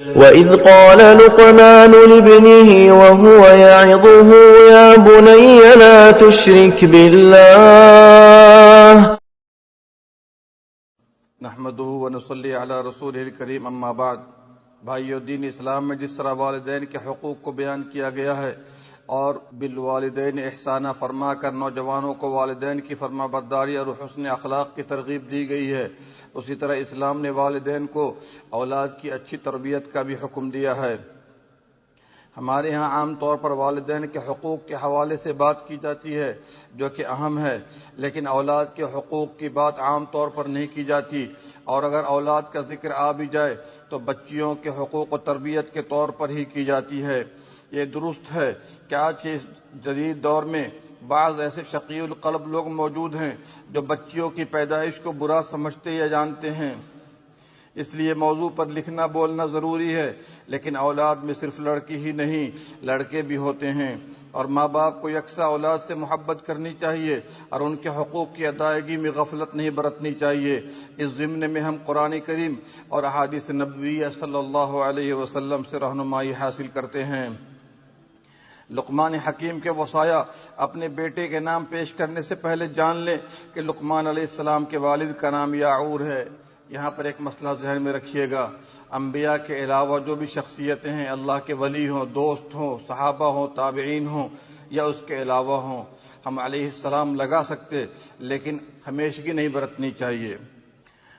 وَإِذْ قَالَ لُقْمَانُ لِابْنِهِ وَهُوَ يَعِظُهُ يَا بُنَيَّ لَا تُشْرِكْ بِاللَّهِ نحمدہ ونصلی علی رسولہ الکریم، اما بعد۔ بھائیو، دین اسلام میں جس طرح والدین کے حقوق کو بیان کیا گیا ہے اور بالوالدین احسانہ فرما کر نوجوانوں کو والدین کی فرما برداری اور حسن اخلاق کی ترغیب دی گئی ہے، اسی طرح اسلام نے والدین کو اولاد کی اچھی تربیت کا بھی حکم دیا ہے۔ ہمارے ہاں عام طور پر والدین کے حقوق کے حوالے سے بات کی جاتی ہے جو کہ اہم ہے، لیکن اولاد کے حقوق کی بات عام طور پر نہیں کی جاتی، اور اگر اولاد کا ذکر آ بھی جائے تو بچیوں کے حقوق و تربیت کے طور پر ہی کی جاتی ہے۔ یہ درست ہے کہ آج کے اس جدید دور میں بعض ایسے شقی القلب لوگ موجود ہیں جو بچیوں کی پیدائش کو برا سمجھتے یا جانتے ہیں، اس لیے موضوع پر لکھنا بولنا ضروری ہے۔ لیکن اولاد میں صرف لڑکی ہی نہیں، لڑکے بھی ہوتے ہیں، اور ماں باپ کو یکساں اولاد سے محبت کرنی چاہیے اور ان کے حقوق کی ادائیگی میں غفلت نہیں برتنی چاہیے۔ اس ضمن میں ہم قرآن کریم اور احادیث نبویہ صلی اللہ علیہ وسلم سے رہنمائی حاصل کرتے ہیں۔ لقمان حکیم کے وصایا اپنے بیٹے کے نام پیش کرنے سے پہلے جان لیں کہ لقمان علیہ السلام کے والد کا نام یعور ہے۔ یہاں پر ایک مسئلہ ذہن میں رکھیے گا، انبیاء کے علاوہ جو بھی شخصیتیں ہیں، اللہ کے ولی ہوں، دوست ہوں، صحابہ ہوں، تابعین ہوں یا اس کے علاوہ ہوں، ہم علیہ السلام لگا سکتے، لیکن ہمیشگی نہیں برتنی چاہیے۔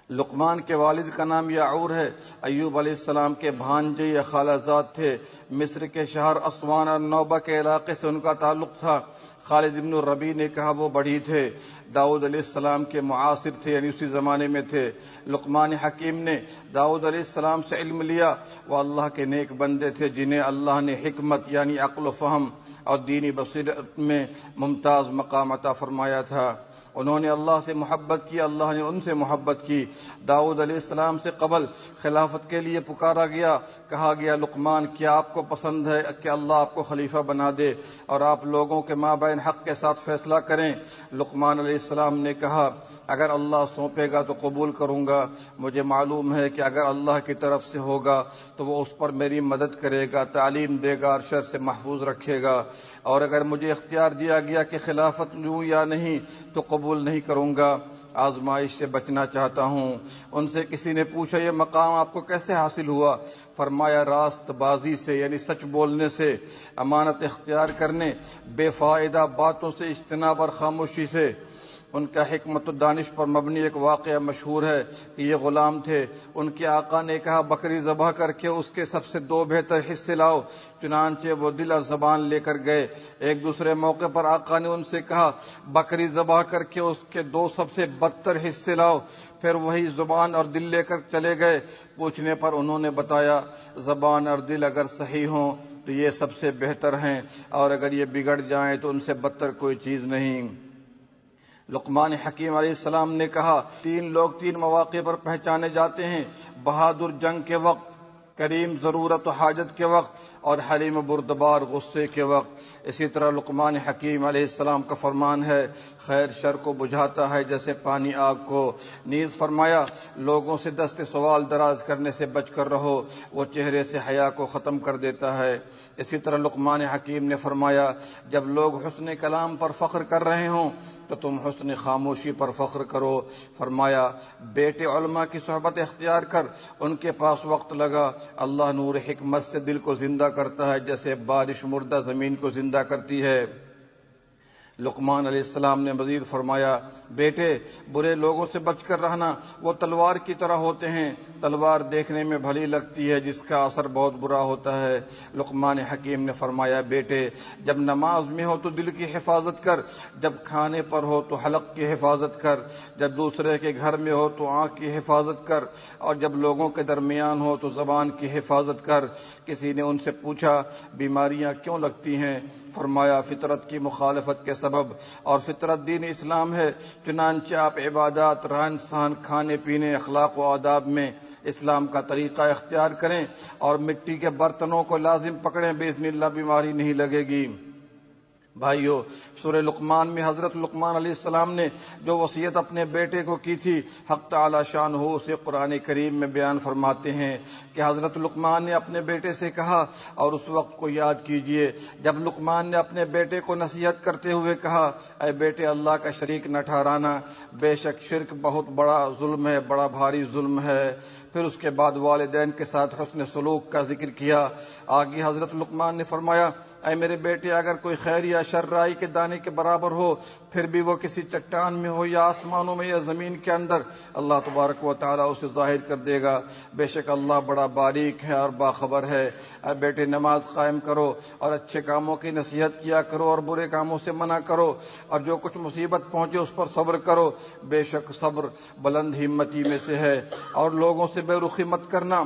لقمان کے والد کا نام یعور ہے۔ ایوب علیہ السلام کے بھانجے یا خالہ زاد تھے۔ مصر کے شہر اسوان اور نوبہ کے علاقے سے ان کا تعلق تھا۔ خالد بن الربیع نے کہا وہ بڑھی تھے۔ داؤد علیہ السلام کے معاصر تھے، یعنی اسی زمانے میں تھے۔ لقمان حکیم نے داؤد علیہ السلام سے علم لیا، وہ اللہ کے نیک بندے تھے جنہیں اللہ نے حکمت یعنی عقل و فہم اور دینی بصیرت میں ممتاز مقام عطا فرمایا تھا۔ انہوں نے اللہ سے محبت کی، اللہ نے ان سے محبت کی۔ داؤد علیہ السلام سے قبل خلافت کے لیے پکارا گیا، کہا گیا لقمان کیا آپ کو پسند ہے کہ اللہ آپ کو خلیفہ بنا دے اور آپ لوگوں کے مابین حق کے ساتھ فیصلہ کریں؟ لقمان علیہ السلام نے کہا اگر اللہ سونپے گا تو قبول کروں گا، مجھے معلوم ہے کہ اگر اللہ کی طرف سے ہوگا تو وہ اس پر میری مدد کرے گا، تعلیم دے گا اور شر سے محفوظ رکھے گا، اور اگر مجھے اختیار دیا گیا کہ خلافت لوں یا نہیں تو قبول نہیں کروں گا، آزمائش سے بچنا چاہتا ہوں۔ ان سے کسی نے پوچھا یہ مقام آپ کو کیسے حاصل ہوا؟ فرمایا راست بازی سے، یعنی سچ بولنے سے، امانت اختیار کرنے، بے فائدہ باتوں سے اجتناب اور خاموشی سے۔ ان کا حکمت و دانش پر مبنی ایک واقعہ مشہور ہے کہ یہ غلام تھے، ان کے آقا نے کہا بکری ذبح کر کے اس کے سب سے 2 بہتر حصے لاؤ، چنانچہ وہ دل اور زبان لے کر گئے۔ ایک دوسرے موقع پر آقا نے ان سے کہا بکری ذبح کر کے اس کے 2 سب سے بدتر حصے لاؤ، پھر وہی زبان اور دل لے کر چلے گئے۔ پوچھنے پر انہوں نے بتایا زبان اور دل اگر صحیح ہوں تو یہ سب سے بہتر ہیں، اور اگر یہ بگڑ جائیں تو ان سے بدتر کوئی چیز نہیں۔ لقمان حکیم علیہ السلام نے کہا 3 لوگ 3 مواقع پر پہچانے جاتے ہیں، بہادر جنگ کے وقت، کریم ضرورت و حاجت کے وقت، اور حلیم بردبار غصے کے وقت۔ اسی طرح لقمان حکیم علیہ السلام کا فرمان ہے خیر شر کو بجھاتا ہے جیسے پانی آگ کو۔ نیز فرمایا لوگوں سے دست سوال دراز کرنے سے بچ کر رہو، وہ چہرے سے حیا کو ختم کر دیتا ہے۔ اسی طرح لقمان حکیم نے فرمایا جب لوگ حسن کلام پر فخر کر رہے ہوں تو تم حسن خاموشی پر فخر کرو۔ فرمایا بیٹے علماء کی صحبت اختیار کر، ان کے پاس وقت لگا، اللہ نور حکمت سے دل کو زندہ کرتا ہے جیسے بارش مردہ زمین کو زندہ کرتی ہے۔ لقمان علیہ السلام نے مزید فرمایا بیٹے برے لوگوں سے بچ کر رہنا، وہ تلوار کی طرح ہوتے ہیں، تلوار دیکھنے میں بھلی لگتی ہے جس کا اثر بہت برا ہوتا ہے۔ لقمان حکیم نے فرمایا بیٹے جب نماز میں ہو تو دل کی حفاظت کر، جب کھانے پر ہو تو حلق کی حفاظت کر، جب دوسرے کے گھر میں ہو تو آنکھ کی حفاظت کر، اور جب لوگوں کے درمیان ہو تو زبان کی حفاظت کر۔ کسی نے ان سے پوچھا بیماریاں کیوں لگتی ہیں؟ فرمایا فطرت کی مخالفت کے سبب، اور فطرت دین اسلام ہے، چنانچہ آپ عبادات، رہن سہن، کھانے پینے، اخلاق و آداب میں اسلام کا طریقہ اختیار کریں اور مٹی کے برتنوں کو لازم پکڑیں، باذن اللہ بیماری نہیں لگے گی۔ بھائیو، سورہ لقمان میں حضرت لقمان علیہ السلام نے جو وصیت اپنے بیٹے کو کی تھی، حق تعالی شان ہو اسے قرآن کریم میں بیان فرماتے ہیں کہ حضرت لقمان نے اپنے بیٹے سے کہا، اور اس وقت کو یاد کیجئے جب لقمان نے اپنے بیٹے کو نصیحت کرتے ہوئے کہا، اے بیٹے اللہ کا شریک نہ ٹھہرانا، بے شک شرک بہت بڑا ظلم ہے، بڑا بھاری ظلم ہے۔ پھر اس کے بعد والدین کے ساتھ حسن سلوک کا ذکر کیا۔ آگے حضرت لقمان نے فرمایا، اے میرے بیٹے اگر کوئی خیر یا شر رائی کے دانے کے برابر ہو، پھر بھی وہ کسی چٹان میں ہو یا آسمانوں میں یا زمین کے اندر، اللہ تبارک و تعالیٰ اسے ظاہر کر دے گا۔ بے شک اللہ بڑا باریک ہے اور باخبر ہے۔ اے بیٹے نماز قائم کرو اور اچھے کاموں کی نصیحت کیا کرو اور برے کاموں سے منع کرو، اور جو کچھ مصیبت پہنچے اس پر صبر کرو، بے شک صبر بلند ہمتی میں سے ہے۔ اور لوگوں سے بے رخی مت کرنا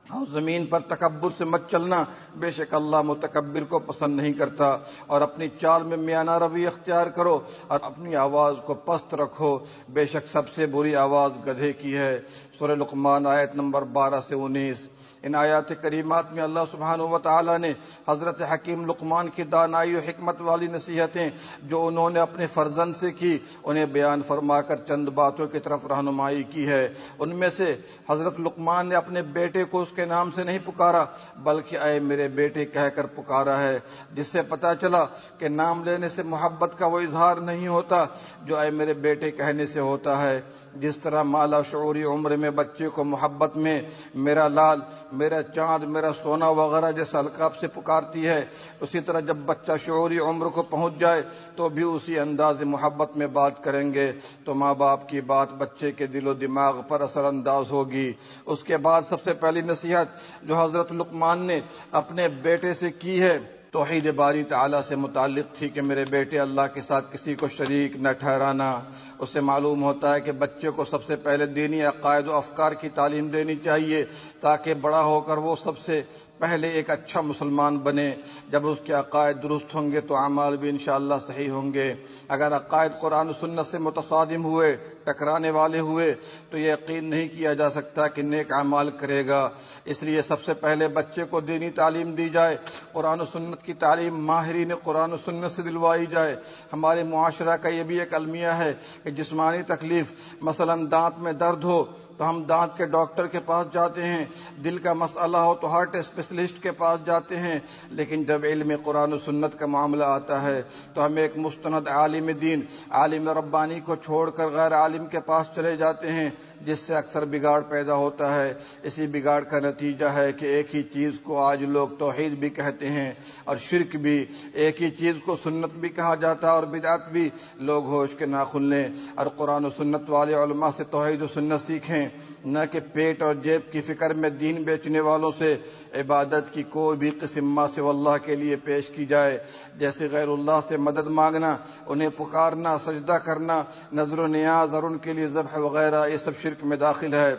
اور زمین پر تکبر سے مت چلنا، بے شک اللہ متکبر کو پسند نہیں کرتا۔ اور اپنی چال میں میانہ روی اختیار کرو اور اپنی آواز کو پست رکھو، بے شک سب سے بری آواز گدھے کی ہے۔ سورہ لقمان آیت نمبر 12 سے 19۔ ان آیات کریمات میں اللہ سبحانہ و تعالیٰ نے حضرت حکیم لقمان کی دانائی و حکمت والی نصیحتیں جو انہوں نے اپنے فرزند سے کی، انہیں بیان فرما کر چند باتوں کی طرف رہنمائی کی ہے۔ ان میں سے حضرت لقمان نے اپنے بیٹے کو اس کے نام سے نہیں پکارا، بلکہ اے میرے بیٹے کہہ کر پکارا ہے، جس سے پتہ چلا کہ نام لینے سے محبت کا وہ اظہار نہیں ہوتا جو اے میرے بیٹے کہنے سے ہوتا ہے۔ جس طرح مالا شعوری عمر میں بچے کو محبت میں میرا لال، میرا چاند، میرا سونا وغیرہ جیسا القاب سے پکارتی ہے، اسی طرح جب بچہ شعوری عمر کو پہنچ جائے تو بھی اسی انداز محبت میں بات کریں گے، تو ماں باپ کی بات بچے کے دل و دماغ پر اثر انداز ہوگی۔ اس کے بعد سب سے پہلی نصیحت جو حضرت لقمان نے اپنے بیٹے سے کی ہے توحید باری تعالیٰ سے متعلق تھی کہ میرے بیٹے اللہ کے ساتھ کسی کو شریک نہ ٹھہرانا۔ اس سے معلوم ہوتا ہے کہ بچے کو سب سے پہلے دینی عقائد و افکار کی تعلیم دینی چاہیے تاکہ بڑا ہو کر وہ سب سے پہلے ایک اچھا مسلمان بنے۔ جب اس کے عقائد درست ہوں گے تو اعمال بھی انشاءاللہ صحیح ہوں گے۔ اگر عقائد قرآن و سنت سے متصادم ہوئے، ٹکرانے والے ہوئے، تو یہ یقین نہیں کیا جا سکتا کہ نیک اعمال کرے گا۔ اس لیے سب سے پہلے بچے کو دینی تعلیم دی جائے، قرآن و سنت کی تعلیم ماہرین قرآن و سنت سے دلوائی جائے۔ ہمارے معاشرہ کا یہ بھی ایک المیہ ہے کہ جسمانی تکلیف، مثلا دانت میں درد ہو تو ہم دانت کے ڈاکٹر کے پاس جاتے ہیں، دل کا مسئلہ ہو تو ہارٹ اسپیشلسٹ کے پاس جاتے ہیں، لیکن جب علم قرآن و سنت کا معاملہ آتا ہے تو ہم ایک مستند عالم دین، عالم ربانی کو چھوڑ کر غیر عالم کے پاس چلے جاتے ہیں، جس سے اکثر بگاڑ پیدا ہوتا ہے۔ اسی بگاڑ کا نتیجہ ہے کہ ایک ہی چیز کو آج لوگ توحید بھی کہتے ہیں اور شرک بھی، ایک ہی چیز کو سنت بھی کہا جاتا ہے اور بدعت بھی۔ لوگ ہوش کے ناخن لیں اور قرآن و سنت والے علماء سے توحید و سنت سیکھیں، نہ کہ پیٹ اور جیب کی فکر میں دین بیچنے والوں سے عبادت کی کوئی بھی قسم ماں سے اللہ کے لیے پیش کی جائے، جیسے غیر اللہ سے مدد مانگنا، انہیں پکارنا، سجدہ کرنا، نظر و نیاز اور ان کے لیے ذبح وغیرہ، یہ سب شرک میں داخل ہے۔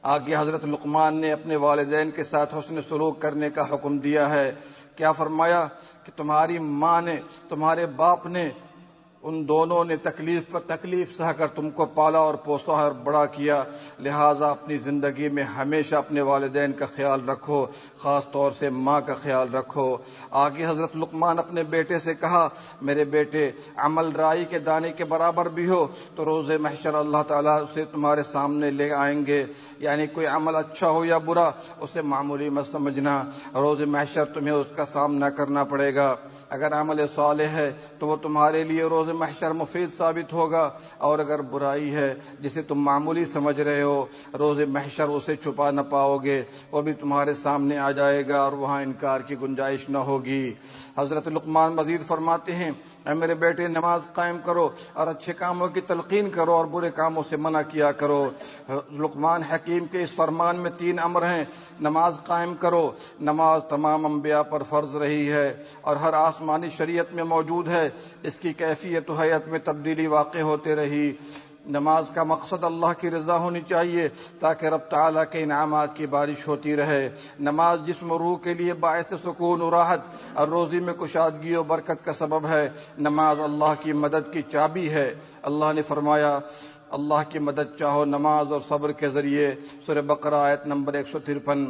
آگے حضرت لقمان نے اپنے والدین کے ساتھ حسن سلوک کرنے کا حکم دیا ہے۔ کیا فرمایا کہ تمہاری ماں نے، تمہارے باپ نے، ان دونوں نے تکلیف پر تکلیف سہ کر تم کو پالا اور پوسا اور بڑا کیا، لہٰذا اپنی زندگی میں ہمیشہ اپنے والدین کا خیال رکھو، خاص طور سے ماں کا خیال رکھو۔ آگے حضرت لقمان اپنے بیٹے سے کہا، میرے بیٹے عمل رائی کے دانے کے برابر بھی ہو تو روز محشر اللہ تعالیٰ اسے تمہارے سامنے لے آئیں گے، یعنی کوئی عمل اچھا ہو یا برا اسے معمولی مت سمجھنا، روز محشر تمہیں اس کا سامنا کرنا پڑے گا۔ اگر عمل صالح ہے تو وہ تمہارے لیے روز محشر مفید ثابت ہوگا، اور اگر برائی ہے جسے تم معمولی سمجھ رہے ہو، روز محشر اسے چھپا نہ پاؤ گے، وہ بھی تمہارے سامنے آ جائے گا اور وہاں انکار کی گنجائش نہ ہوگی۔ حضرت لقمان مزید فرماتے ہیں، اے میرے بیٹے نماز قائم کرو اور اچھے کاموں کی تلقین کرو اور برے کاموں سے منع کیا کرو۔ لقمان حکیم کے اس فرمان میں 3 امر ہیں۔ نماز قائم کرو، نماز تمام انبیاء پر فرض رہی ہے اور ہر آسمانی شریعت میں موجود ہے، اس کی کیفیت و حیت میں تبدیلی واقع ہوتے رہی۔ نماز کا مقصد اللہ کی رضا ہونی چاہیے تاکہ رب تعالیٰ کے انعامات کی بارش ہوتی رہے۔ نماز جسم و روح کے لیے باعث سکون و راحت اور روزی میں کشادگی و برکت کا سبب ہے۔ نماز اللہ کی مدد کی چابی ہے۔ اللہ نے فرمایا، اللہ کی مدد چاہو نماز اور صبر کے ذریعے، سورہ بقرہ آیت نمبر 153۔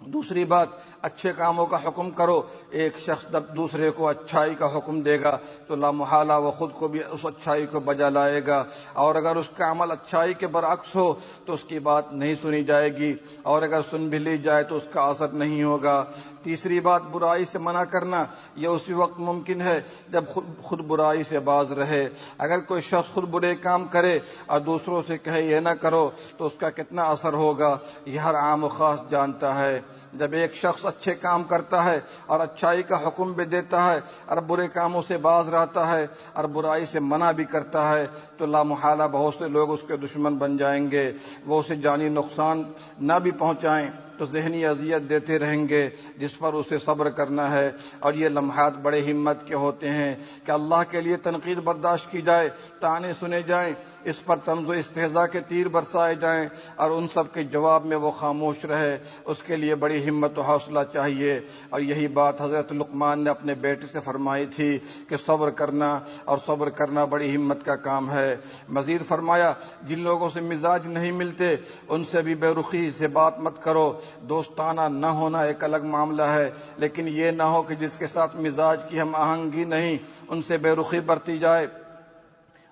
دوسری بات، اچھے کاموں کا حکم کرو. ایک شخص جب دوسرے کو اچھائی کا حکم دے گا تو لامحالہ وہ خود کو بھی اس اچھائی کو بجا لائے گا، اور اگر اس کا عمل اچھائی کے برعکس ہو تو اس کی بات نہیں سنی جائے گی، اور اگر سن بھی لی جائے تو اس کا اثر نہیں ہوگا. تیسری بات، برائی سے منع کرنا. یہ اسی وقت ممکن ہے جب خود برائی سے باز رہے. اگر کوئی شخص خود برے کام کرے اور دوسروں سے کہے یہ نہ کرو تو اس کا کتنا اثر ہوگا، یہ ہر عام و خاص جانتا ہے. جب ایک شخص اچھے کام کرتا ہے اور اچھائی کا حکم بھی دیتا ہے اور برے کاموں سے باز رہتا ہے اور برائی سے منع بھی کرتا ہے تو لامحالہ بہت سے لوگ اس کے دشمن بن جائیں گے. وہ اسے جانی نقصان نہ بھی پہنچائیں تو ذہنی اذیت دیتے رہیں گے، جس پر اسے صبر کرنا ہے. اور یہ لمحات بڑے ہمت کے ہوتے ہیں کہ اللہ کے لیے تنقید برداشت کی جائے، طعنے سنے جائیں، اس پر طنز و استہزاء کے تیر برسائے جائیں اور ان سب کے جواب میں وہ خاموش رہے. اس کے لیے بڑی ہمت و حوصلہ چاہیے. اور یہی بات حضرت لقمان نے اپنے بیٹے سے فرمائی تھی کہ صبر کرنا بڑی ہمت کا کام ہے. مزید فرمایا، جن لوگوں سے مزاج نہیں ملتے ان سے بھی بے رخی سے بات مت کرو. دوستانہ نہ ہونا ایک الگ معاملہ ہے، لیکن یہ نہ ہو کہ جس کے ساتھ مزاج کی ہم آہنگی نہیں ان سے بے رخی برتی جائے،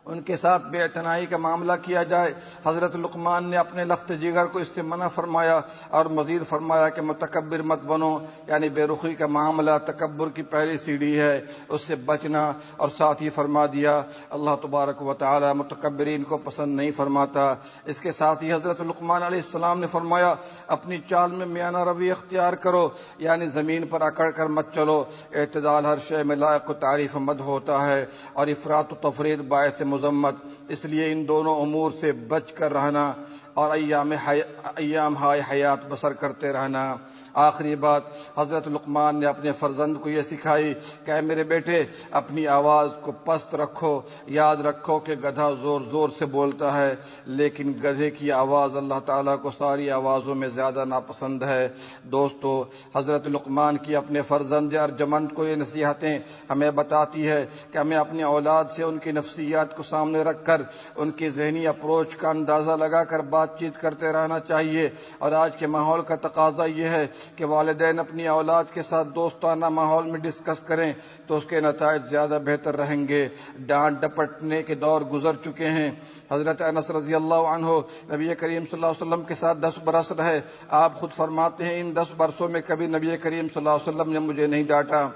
ان کے ساتھ بے اعتنائی کا معاملہ کیا جائے. حضرت لقمان نے اپنے لخت جگر کو اس سے منع فرمایا اور مزید فرمایا کہ متکبر مت بنو، یعنی بے رخی کا معاملہ تکبر کی پہلی سیڑھی ہے، اس سے بچنا. اور ساتھ ہی فرما دیا اللہ تبارک و تعالی متکبرین کو پسند نہیں فرماتا. اس کے ساتھ ہی حضرت لقمان علیہ السلام نے فرمایا اپنی چال میں میانہ روی اختیار کرو، یعنی زمین پر اکڑ کر مت چلو. اعتدال ہر شے میں لائق و تعریف مد ہوتا ہے اور افراط و تفرید باعث مذمت. اس لیے ان دونوں امور سے بچ کر رہنا اور ایام ہائے حیات بسر کرتے رہنا. آخری بات، حضرت لقمان نے اپنے فرزند کو یہ سکھائی کہ اے میرے بیٹے، اپنی آواز کو پست رکھو. یاد رکھو کہ گدھا زور زور سے بولتا ہے، لیکن گدھے کی آواز اللہ تعالیٰ کو ساری آوازوں میں زیادہ ناپسند ہے. دوستو، حضرت لقمان کی اپنے فرزند ارجمند کو یہ نصیحتیں ہمیں بتاتی ہے کہ ہمیں اپنی اولاد سے ان کی نفسیات کو سامنے رکھ کر ان کی ذہنی اپروچ کا اندازہ لگا کر بات چیت کرتے رہنا چاہیے. اور آج کے ماحول کا تقاضا یہ ہے کہ والدین اپنی اولاد کے ساتھ دوستانہ ماحول میں ڈسکس کریں تو اس کے نتائج زیادہ بہتر رہیں گے. ڈانٹ ڈپٹنے کے دور گزر چکے ہیں. حضرت انس رضی اللہ عنہ نبی کریم صلی اللہ علیہ وسلم کے ساتھ 10 برس رہے. آپ خود فرماتے ہیں ان 10 برسوں میں کبھی نبی کریم صلی اللہ علیہ وسلم نے مجھے نہیں ڈانٹا.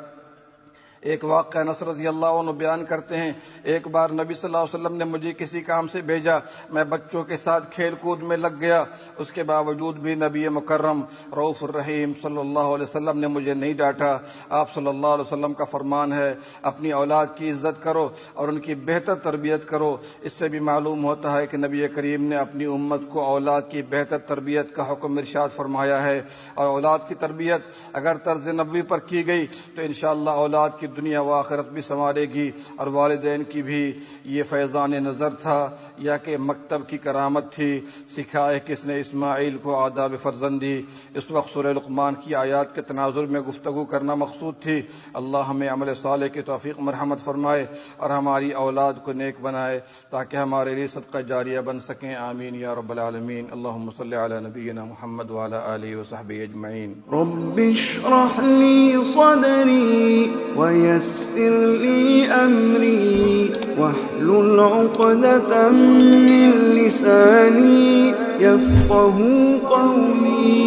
ایک واقعہ انس رضی اللہ عنہ بیان کرتے ہیں، ایک بار نبی صلی اللہ علیہ وسلم نے مجھے کسی کام سے بھیجا، میں بچوں کے ساتھ کھیل کود میں لگ گیا. اس کے باوجود بھی نبی مکرم رؤوف الرحیم صلی اللہ علیہ وسلم نے مجھے نہیں ڈانٹا. آپ صلی اللہ علیہ وسلم کا فرمان ہے اپنی اولاد کی عزت کرو اور ان کی بہتر تربیت کرو. اس سے بھی معلوم ہوتا ہے کہ نبی کریم نے اپنی امت کو اولاد کی بہتر تربیت کا حکم ارشاد فرمایا ہے. اور اولاد کی تربیت اگر طرز نبوی پر کی گئی تو انشاءاللہ اولاد کی دنیا و آخرت بھی سنوارے گی. اور والدین کی بھی یہ فیضان نظر تھا یا کہ مکتب کی کرامت تھی. سکھائے کس نے اسماعیل کو آداب فرزندی. اس وقت سورہ لقمان کی آیات کے تناظر میں گفتگو کرنا مقصود تھی. اللہ ہمیں عمل صالح کی توفیق مرحمت فرمائے اور ہماری اولاد کو نیک بنائے تاکہ ہمارے لیے صدقہ جاریہ بن سکیں. آمین یا رب العالمین. اللہم صلی علی نبینا محمد وعلی آلہ وصحبہ اجمعین. رب اشرح لی صدری ويسر لي أمري واحلل عقدة من لساني يفقه قولي.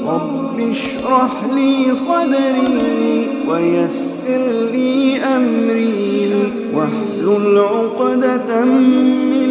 رب اشرح لي صدري ويسر لي أمري واحلل عقدة من